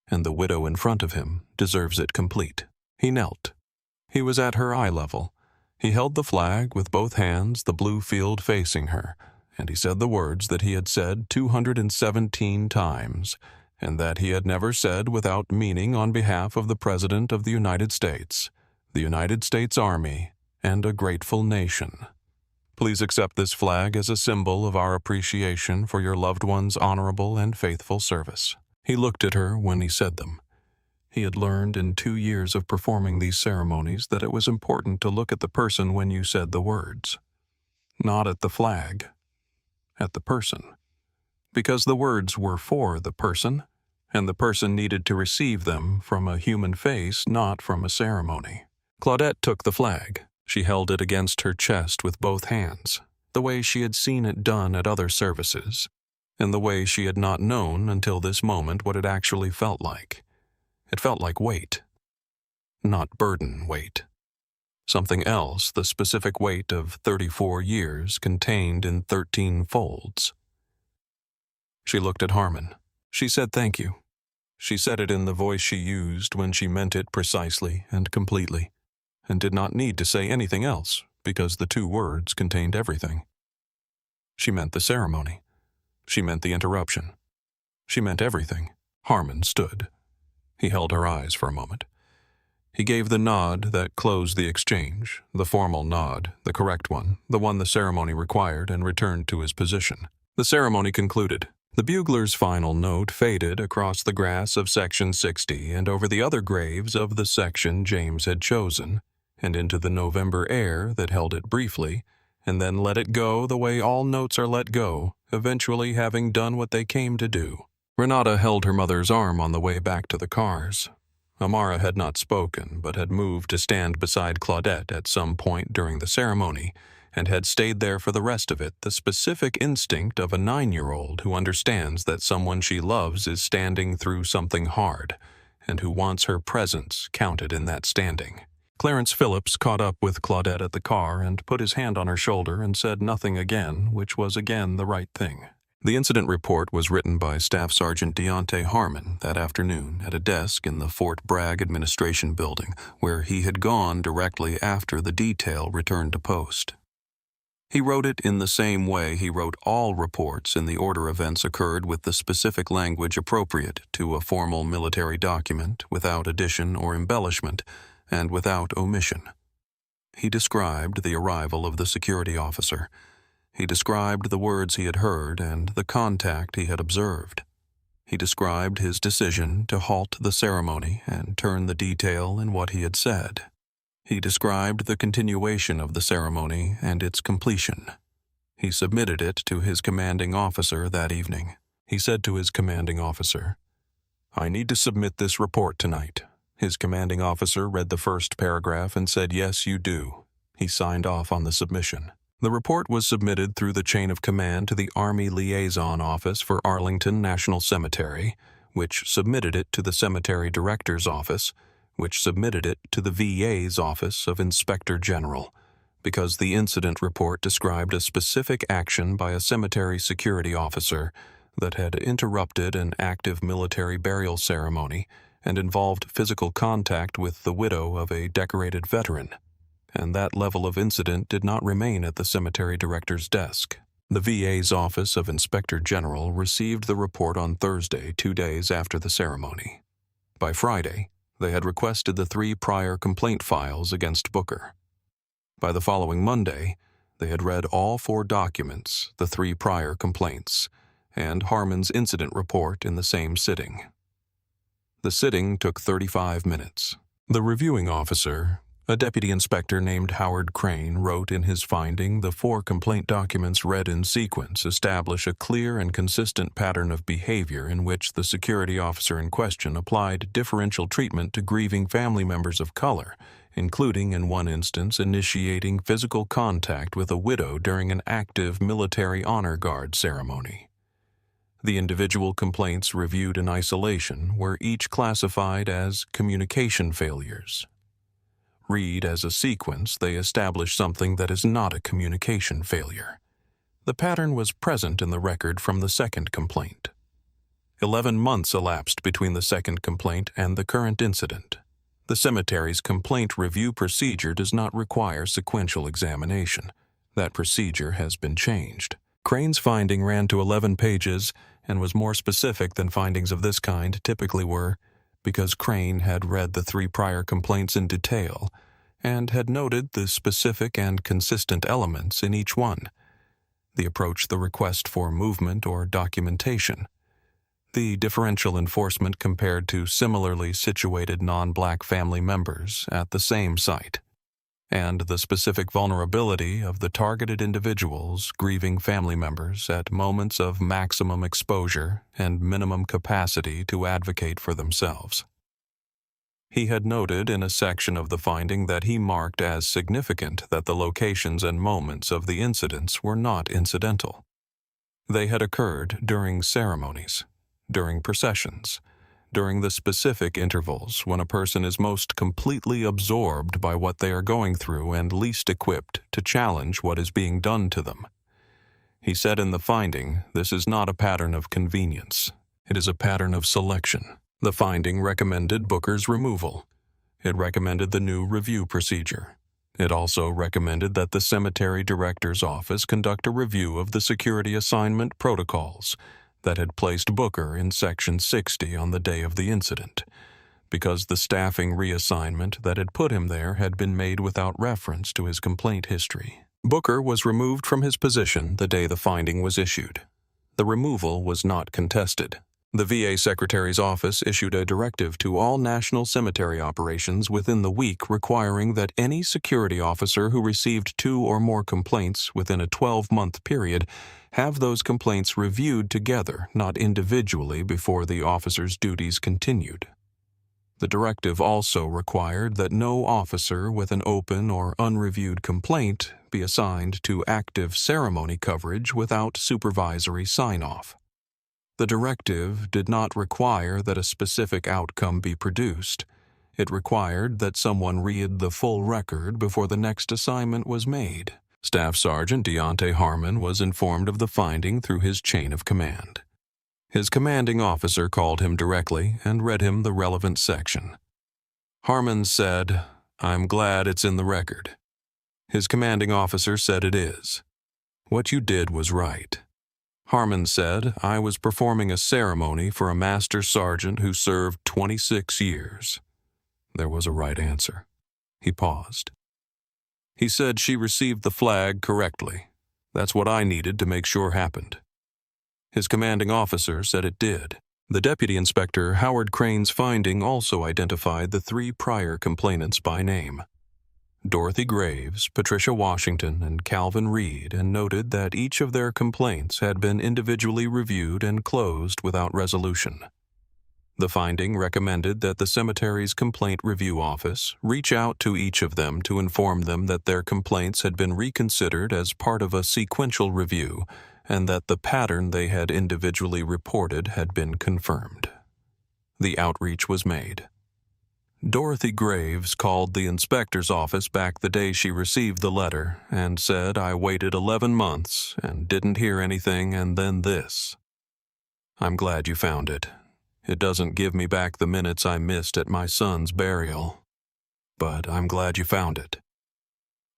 and the widow in front of him deserves it complete. He knelt. He was at her eye level. He held the flag with both hands, the blue field facing her, and he said the words that he had said 217 times, and that he had never said without meaning on behalf of the President of the United States, the United States Army, and a grateful nation. Please accept this flag as a symbol of our appreciation for your loved one's honorable and faithful service. He looked at her when he said them. He had learned in 2 years of performing these ceremonies that it was important to look at the person when you said the words. Not at the flag, at the person. Because the words were for the person, and the person needed to receive them from a human face, not from a ceremony. Claudette took the flag. She held it against her chest with both hands, the way she had seen it done at other services, and the way she had not known until this moment what it actually felt like. It felt like weight, not burden weight. Something else, the specific weight of 34 years contained in 13 folds. She looked at Harmon. She said thank you. She said it in the voice she used when she meant it precisely and completely, and did not need to say anything else because the 2 words contained everything. She meant the ceremony. She meant the interruption. She meant everything. Harmon stood. He held her eyes for a moment. He gave the nod that closed the exchange, the formal nod, the correct one, the one the ceremony required, and returned to his position. The ceremony concluded. The bugler's final note faded across the grass of Section 60 and over the other graves of the section James had chosen, and into the November air that held it briefly, and then let it go the way all notes are let go, eventually having done what they came to do. Renata held her mother's arm on the way back to the cars. Amara had not spoken, but had moved to stand beside Claudette at some point during the ceremony, and had stayed there for the rest of it, the specific instinct of a 9-year-old who understands that someone she loves is standing through something hard, and who wants her presence counted in that standing. Clarence Phillips caught up with Claudette at the car and put his hand on her shoulder and said nothing again, which was again the right thing. The incident report was written by Staff Sergeant Deontay Harmon that afternoon at a desk in the Fort Bragg Administration Building, where he had gone directly after the detail returned to post. He wrote it in the same way he wrote all reports in the order events occurred, with the specific language appropriate to a formal military document, without addition or embellishment, and without omission. He described the arrival of the security officer. He described the words he had heard and the contact he had observed. He described his decision to halt the ceremony and turn the detail in what he had said. He described the continuation of the ceremony and its completion. He submitted it to his commanding officer that evening. He said to his commanding officer, "I need to submit this report tonight." His commanding officer read the first paragraph and said, "Yes, you do." He signed off on the submission. The report was submitted through the chain of command to the Army Liaison Office for Arlington National Cemetery, which submitted it to the Cemetery Director's Office, which submitted it to the VA's Office of Inspector General, because the incident report described a specific action by a cemetery security officer that had interrupted an active military burial ceremony and involved physical contact with the widow of a decorated veteran. And that level of incident did not remain at the cemetery director's desk. The VA's Office of Inspector General received the report on Thursday, 2 days after the ceremony. By Friday, they had requested the 3 prior complaint files against Booker. By the following Monday, They had read all 4 documents, the 3 prior complaints, and Harmon's incident report in the same sitting. The sitting took 35 minutes. The reviewing officer, a deputy inspector named Howard Crane, wrote in his finding the 4 complaint documents read in sequence establish a clear and consistent pattern of behavior in which the security officer in question applied differential treatment to grieving family members of color, including in one instance initiating physical contact with a widow during an active military honor guard ceremony. The individual complaints reviewed in isolation were each classified as communication failures. Read as a sequence, they establish something that is not a communication failure. The pattern was present in the record from the second complaint. 11 months elapsed between the second complaint and the current incident. The cemetery's complaint review procedure does not require sequential examination. That procedure has been changed. Crane's finding ran to 11 pages and was more specific than findings of this kind typically were, because Crane had read the 3 prior complaints in detail and had noted the specific and consistent elements in each one: the approach, the request for movement or documentation, the differential enforcement compared to similarly situated non-black family members at the same site, and the specific vulnerability of the targeted individuals grieving family members at moments of maximum exposure and minimum capacity to advocate for themselves. He had noted in a section of the finding that he marked as significant that the locations and moments of the incidents were not incidental. They had occurred during ceremonies, during processions, during the specific intervals when a person is most completely absorbed by what they are going through and least equipped to challenge what is being done to them. He said in the finding, this is not a pattern of convenience. It is a pattern of selection. The finding recommended Booker's removal. It recommended the new review procedure. It also recommended that the cemetery director's office conduct a review of the security assignment protocols that had placed Booker in Section 60 on the day of the incident, because the staffing reassignment that had put him there had been made without reference to his complaint history. Booker was removed from his position the day the finding was issued. The removal was not contested. The VA Secretary's office issued a directive to all national cemetery operations within the week requiring that any security officer who received 2 or more complaints within a 12-month period have those complaints reviewed together, not individually, before the officer's duties continued. The directive also required that no officer with an open or unreviewed complaint be assigned to active ceremony coverage without supervisory sign-off. The directive did not require that a specific outcome be produced. It required that someone read the full record before the next assignment was made. Staff Sergeant Deontay Harmon was informed of the finding through his chain of command. His commanding officer called him directly and read him the relevant section. Harmon said, "I'm glad it's in the record." His commanding officer said it is. "What you did was right." Harmon said, "I was performing a ceremony for a master sergeant who served 26 years. There was a right answer. He paused. He said she received the flag correctly. That's what I needed to make sure happened. His commanding officer said it did. The deputy inspector, Howard Crane's finding, also identified the 3 prior complainants by name: Dorothy Graves, Patricia Washington, and Calvin Reed, and noted that each of their complaints had been individually reviewed and closed without resolution. The finding recommended that the cemetery's complaint review office reach out to each of them to inform them that their complaints had been reconsidered as part of a sequential review and that the pattern they had individually reported had been confirmed. The outreach was made. Dorothy Graves called the inspector's office back the day she received the letter and said, "I waited 11 months and didn't hear anything, and then this. I'm glad you found it. It doesn't give me back the minutes I missed at my son's burial, but I'm glad you found it."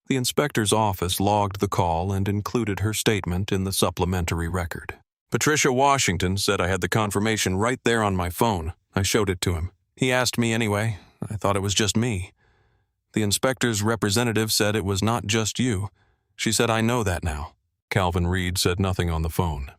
The inspector's office logged the call and included her statement in the supplementary record. Patricia Washington said I had the confirmation right there on my phone. I showed it to him. He asked me anyway. I thought it was just me. The inspector's representative said it was not just you. She said, "I know that now." Calvin Reed said nothing on the phone.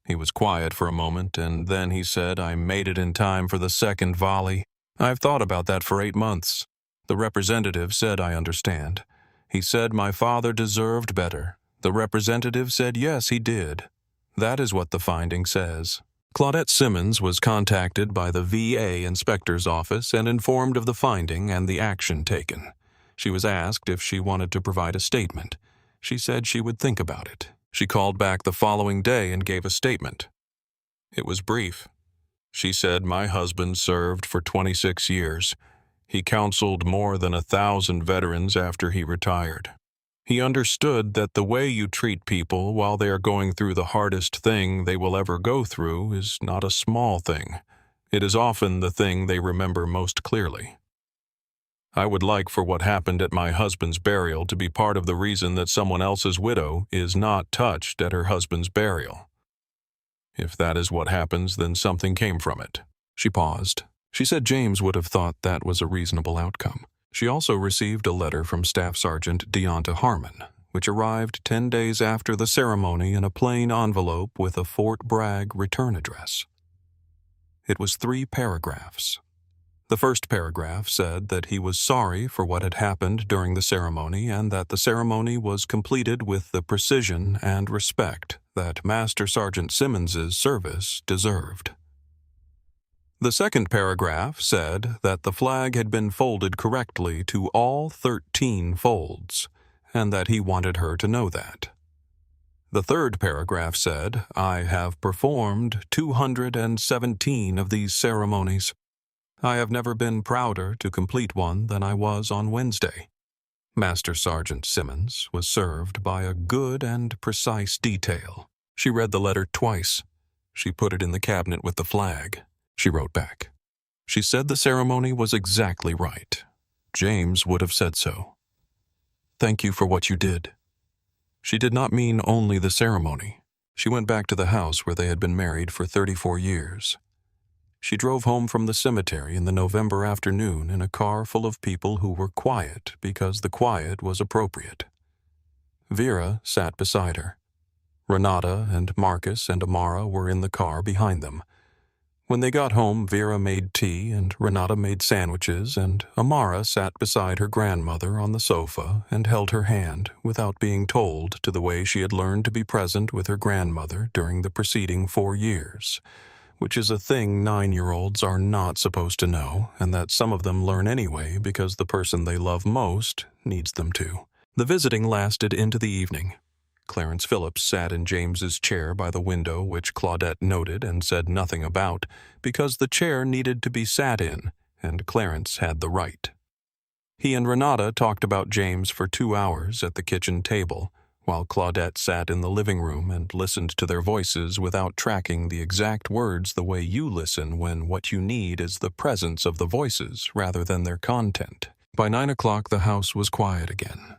He was quiet for a moment, and then he said, "I made it in time for the second volley. I've thought about that for 8 months. The representative said, I understand. He said my father deserved better. The representative said yes, he did. That is what the finding says." Claudette Simmons was contacted by the VA inspector's office and informed of the finding and the action taken. She was asked if she wanted to provide a statement. She said she would think about it. She called back the following day and gave a statement. It was brief. She said, "My husband served for 26 years. He counseled more than 1,000 veterans after he retired. He understood that the way you treat people while they are going through the hardest thing they will ever go through is not a small thing. It is often the thing they remember most clearly. I would like for what happened at my husband's burial to be part of the reason that someone else's widow is not touched at her husband's burial. If that is what happens, then something came from it." She paused. She said James would have thought that was a reasonable outcome. She also received a letter from Staff Sergeant Deonta Harmon, which arrived 10 days after the ceremony in a plain envelope with a Fort Bragg return address. It was 3 paragraphs. The first paragraph said that he was sorry for what had happened during the ceremony and that the ceremony was completed with the precision and respect that Master Sergeant Simmons's service deserved. The second paragraph said that the flag had been folded correctly to all 13 folds, and that he wanted her to know that. The third paragraph said, "I have performed 217 of these ceremonies. I have never been prouder to complete one than I was on Wednesday." Master Sergeant Simmons was served by a good and precise detail. She read the letter twice. She put it in the cabinet with the flag. She wrote back. She said the ceremony was exactly right. James would have said so. "Thank you for what you did." She did not mean only the ceremony. She went back to the house where they had been married for 34 years. She drove home from the cemetery in the November afternoon in a car full of people who were quiet because the quiet was appropriate. Vera sat beside her. Renata and Marcus and Amara were in the car behind them. When they got home, Vera made tea and Renata made sandwiches, and Amara sat beside her grandmother on the sofa and held her hand without being told to the way she had learned to be present with her grandmother during the preceding 4 years, which is a thing 9-year-olds are not supposed to know, and that some of them learn anyway because the person they love most needs them to. The visiting lasted into the evening. Clarence Phillips sat in James's chair by the window, which Claudette noted and said nothing about, because the chair needed to be sat in, and Clarence had the right. He and Renata talked about James for 2 hours at the kitchen table, while Claudette sat in the living room and listened to their voices without tracking the exact words the way you listen when what you need is the presence of the voices rather than their content. By 9 o'clock, the house was quiet again.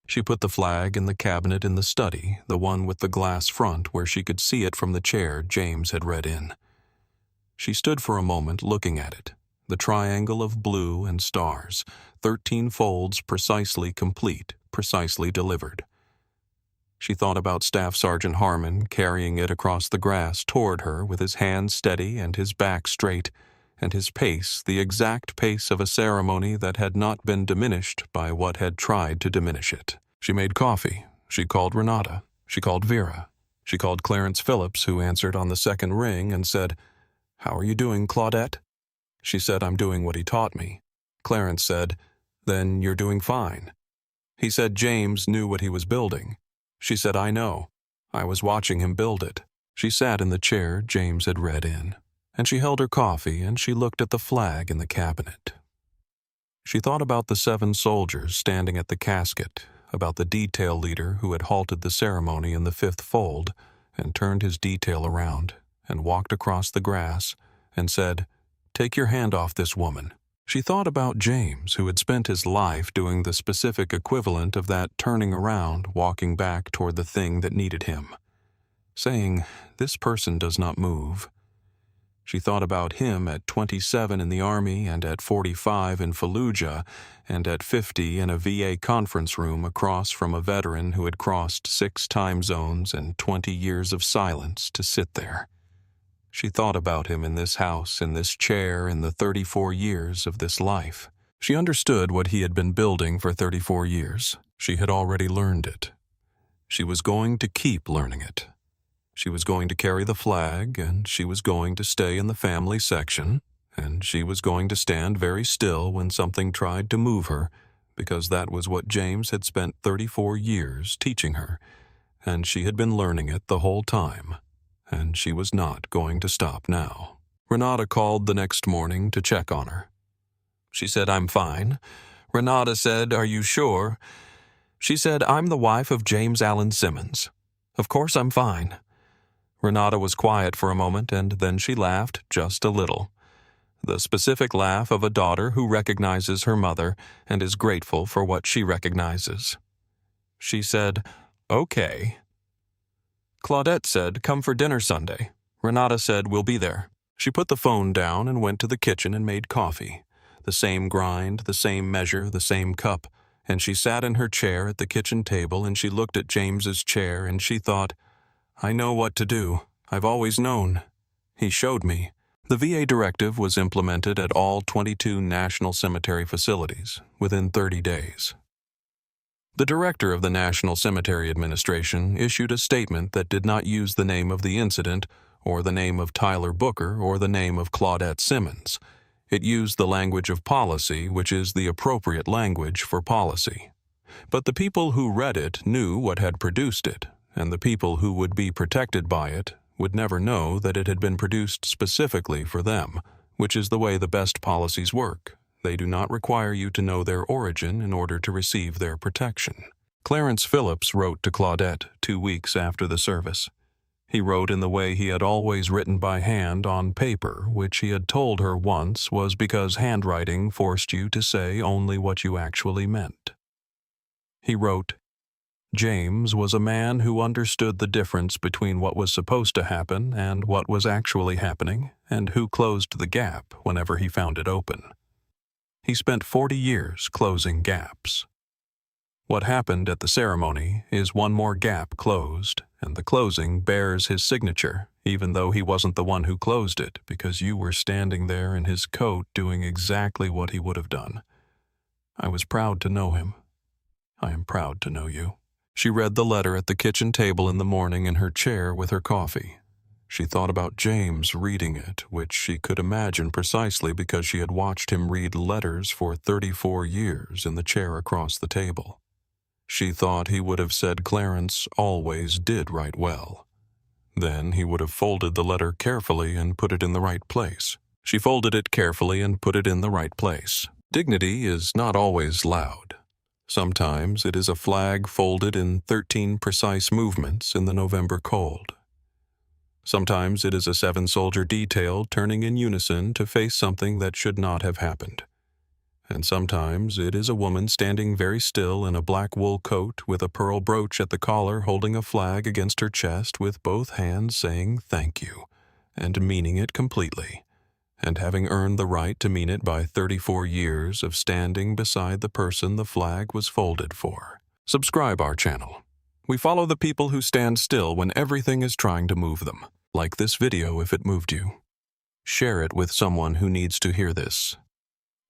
She put the flag in the cabinet in the study, the one with the glass front where she could see it from the chair James had read in. She stood for a moment looking at it, the triangle of blue and stars, 13 folds precisely complete, precisely delivered. She thought about Staff Sergeant Harmon carrying it across the grass toward her with his hands steady and his back straight, and his pace the exact pace of a ceremony that had not been diminished by what had tried to diminish it. She made coffee. She called Renata. She called Vera. She called Clarence Phillips, who answered on the second ring and said, "How are you doing, Claudette?" She said, "I'm doing what he taught me." Clarence said, "Then you're doing fine." He said James knew what he was building. She said, "I know. I was watching him build it." She sat in the chair James had read in, and she held her coffee and she looked at the flag in the cabinet. She thought about the 7 soldiers standing at the casket, about the detail leader who had halted the ceremony in the 5th fold and turned his detail around and walked across the grass and said, "Take your hand off this woman." She thought about James, who had spent his life doing the specific equivalent of that turning around, walking back toward the thing that needed him, saying, "This person does not move." She thought about him at 27 in the Army and at 45 in Fallujah and at 50 in a VA conference room across from a veteran who had crossed 6 time zones and 20 years of silence to sit there. She thought about him in this house, in this chair, in the 34 years of this life. She understood what he had been building for 34 years. She had already learned it. She was going to keep learning it. She was going to carry the flag, and she was going to stay in the family section, and she was going to stand very still when something tried to move her, because that was what James had spent 34 years teaching her, and she had been learning it the whole time, and she was not going to stop now. Renata called the next morning to check on her. She said, "I'm fine." Renata said, "Are you sure?" She said, "I'm the wife of James Allen Simmons. Of course I'm fine." Renata was quiet for a moment, and then she laughed just a little. The specific laugh of a daughter who recognizes her mother and is grateful for what she recognizes. She said, "Okay." Claudette said, "Come for dinner Sunday." Renata said, "We'll be there." She put the phone down and went to the kitchen and made coffee. The same grind, the same measure, the same cup. And she sat in her chair at the kitchen table and she looked at James's chair and she thought, "I know what to do. I've always known. He showed me." The VA directive was implemented at all 22 National Cemetery facilities within 30 days. The director of the National Cemetery Administration issued a statement that did not use the name of the incident or the name of Tyler Booker or the name of Claudette Simmons. It used the language of policy, which is the appropriate language for policy. But the people who read it knew what had produced it, and the people who would be protected by it would never know that it had been produced specifically for them, which is the way the best policies work. They do not require you to know their origin in order to receive their protection. Clarence Phillips wrote to Claudette 2 weeks after the service. He wrote in the way he had always written by hand on paper, which he had told her once was because handwriting forced you to say only what you actually meant. He wrote, "James was a man who understood the difference between what was supposed to happen and what was actually happening, and who closed the gap whenever he found it open. He spent 40 years closing gaps. What happened at the ceremony is one more gap closed, and the closing bears his signature, even though he wasn't the one who closed it, because you were standing there in his coat doing exactly what he would have done. I was proud to know him. I am proud to know you." She read the letter at the kitchen table in the morning in her chair with her coffee. She thought about James reading it, which she could imagine precisely because she had watched him read letters for 34 years in the chair across the table. She thought he would have said Clarence always did write well. Then he would have folded the letter carefully and put it in the right place. She folded it carefully and put it in the right place. Dignity is not always loud. Sometimes it is a flag folded in 13 precise movements in the November cold. Sometimes it is a 7-soldier detail turning in unison to face something that should not have happened. And sometimes it is a woman standing very still in a black wool coat with a pearl brooch at the collar holding a flag against her chest with both hands saying thank you, and meaning it completely, and having earned the right to mean it by 34 years of standing beside the person the flag was folded for. Subscribe our channel. We follow the people who stand still when everything is trying to move them. Like this video if it moved you. Share it with someone who needs to hear this.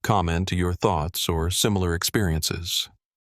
Comment your thoughts or similar experiences.